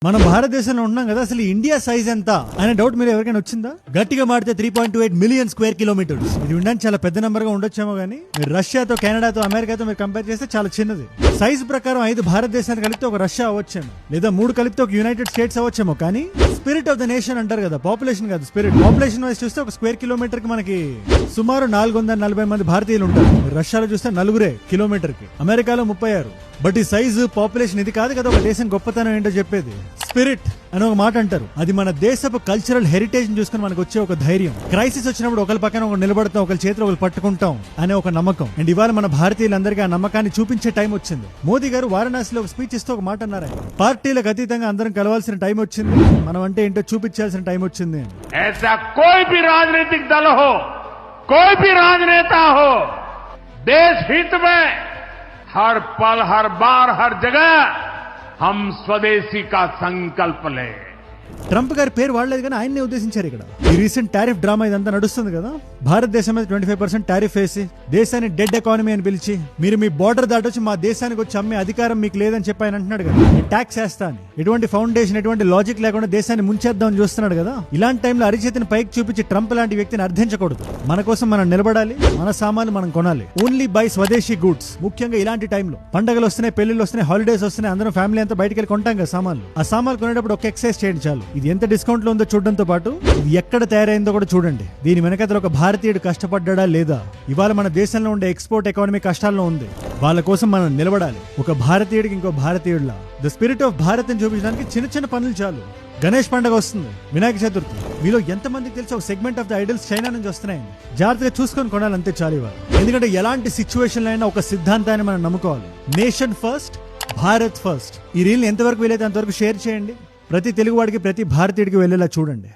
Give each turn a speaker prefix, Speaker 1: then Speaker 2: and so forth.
Speaker 1: మనం భారతదేశంలో ఉన్నాం కదా, అసలు ఇండియా సైజ్ ఎంత అనే డౌట్ మీరు ఎవరికైనా వచ్చిందా? గట్టిగా మాడితే 3.28 మిలియన్ స్క్వేర్ కిలోమీటర్స్. ఇది ఉండడానికి చాలా పెద్ద నంబర్ గా ఉండొచ్చేమో కానీ మీరు రష్యాతో, కెనడాతో, అమెరికాతో మీరు కంపేర్ చేస్తే చాలా చిన్నది. సైజ్ ప్రకారం 5 భారతదేశాన్ని కలిపితే ఒక రష్యా అవ్వచ్చేమో, లేదా 3 కలిపితే ఒక యునైటెడ్ స్టేట్స్ అవ్వచ్చేమో. కానీ స్పిరిట్ ఆఫ్ ద నేషన్ అంటారు కదా, పాపులేషన్ కాదు స్పిరిట్. పాపులేషన్ వైజ్ చూస్తే ఒక స్క్వేర్ కిలోమీటర్ కి మనకి సుమారు 440 మంది భారతీయులు ఉంటారు. రష్యాలో చూస్తే 4 కిలోమీటర్ కి, అమెరికాలో 36. బట్ ఈ సైజు, పాపులేషన్ ఇది కాదు కదా ఒక దేశం గొప్పతనం ఏంటో చెప్పేది. స్పిరిట్ అని ఒక మాట అంటారు. అది మన దేశపు కల్చరల్ హెరిటేజ్ చూసుకుని మనకు వచ్చే ఒక ధైర్యం. క్రైసిస్ వచ్చినప్పుడు ఒకరి పక్కన ఒకరు నిలబడతాం, ఒకరి చేతిలో ఒకరు పట్టుకుంటాం అనే ఒక నమ్మకం. అండ్ ఇవాళ మన భారతీయులందరికీ ఆ నమ్మకాన్ని చూపించే టైం వచ్చింది. మోదీ గారు వారణాసిలో ఒక స్పీచ్ ఇస్తూ ఒక మాట అన్నారు, పార్టీలకు అతీతంగా అందరం కలవాల్సిన టైం వచ్చింది, మనం అంటే ఏంటో చూపించాల్సిన టైం వచ్చింది.
Speaker 2: ऐसा कोई भी राजनीतिक दल हो, कोई भी राजनेता हो, देश हित में हर पल, हर बार, हर जगह हम स्वदेशी का संकल्प लें.
Speaker 1: ట్రంప్ గారి పేరు వాడలేదు కానీ ఆయన్నే ఉద్దేశించారు ఇక్కడ. ఈ రీసెంట్ టారిఫ్ డ్రామా ఇదంతా నడుస్తుంది కదా, భారతదేశం మీద 25% టారిఫ్ వేసి దేశాన్ని డెడ్ ఎకానమీ అని పిలిచి, మీరు మీ బోర్డర్ దాటొచ్చి మా దేశానికి వచ్చి అమ్మే అధికారం మీకు లేదని చెప్పి ఆయన అంటున్నాడు కదా. ట్యాక్స్ వేస్తా అని ఎటువంటి ఫౌండేషన్, ఎటువంటి లాజిక్ లేకుండా దేశాన్ని ముంచేద్దామని చూస్తున్నాడు కదా. ఇలాంటి టైంలో అరిచేతిని పైకి చూపించి ట్రంప్ లాంటి వ్యక్తిని అర్థించకూడదు. మన కోసం మనం నిలబడాలి, మన సామాన్లు మనం కొనాలి. ఓన్లీ బై స్వదేశీ గుడ్స్. ముఖ్యంగా ఇలాంటి టైంలో పండుగలు వస్తున్నాయి, పెళ్లిళ్ళు వస్తున్నాయి, హాలిడేస్ వస్తున్నాయి, అందరం ఫ్యామిలీ అంతా బయటకు వెళ్ళి కొంటాం కదా సామాన్లు. ఆ సామాన్లు కొనేటప్పుడు ఒక ఎక్సైజ్ చేయండి చాలు. ఇది ఎంత డిస్కౌంట్ లో ఉందో చూడడంతో పాటు ఇది ఎక్కడ తయారైందో కూడా చూడండి. దీని వెనకాల ఒక భారతీయుడు కష్టపడ్డా లేదా? ఇవాళ మన దేశంలో ఉండే ఎక్స్పోర్ట్ ఎకానమీ కష్టాల్లో ఉంది. వాళ్ళ కోసం మనం నిలబడాలి, ఒక భారతీయుడికి ఇంకో భారతీయుడిలా. ద స్పిరిట్ ఆఫ్ భారత్ అని చూపించడానికి చిన్న చిన్న పనులు చాలు. గణేష్ పండుగ వస్తుంది, వినాయక చతుర్థి. మీలో ఎంతమందికి తెలిసి ఒక segment of the idols China నుంచి వస్తున్నాయి. జాగ్రత్తగా చూసుకొని కొనాలి, అంతే చాలు ఇవాళ. ఎందుకంటే ఎలాంటి సిచ్యువేషన్ అయినా ఒక సిద్ధాంతాన్ని మనం నమ్ముకోవాలి. Nation first, Bharat first. ఈ రీల్ ఎంతవరకు వీలైతే అంతవరకు షేర్ చేయండి. ప్రతి తెలుగువాడికి, ప్రతి భారతీయుడికి వెళ్ళేలా చూడండి.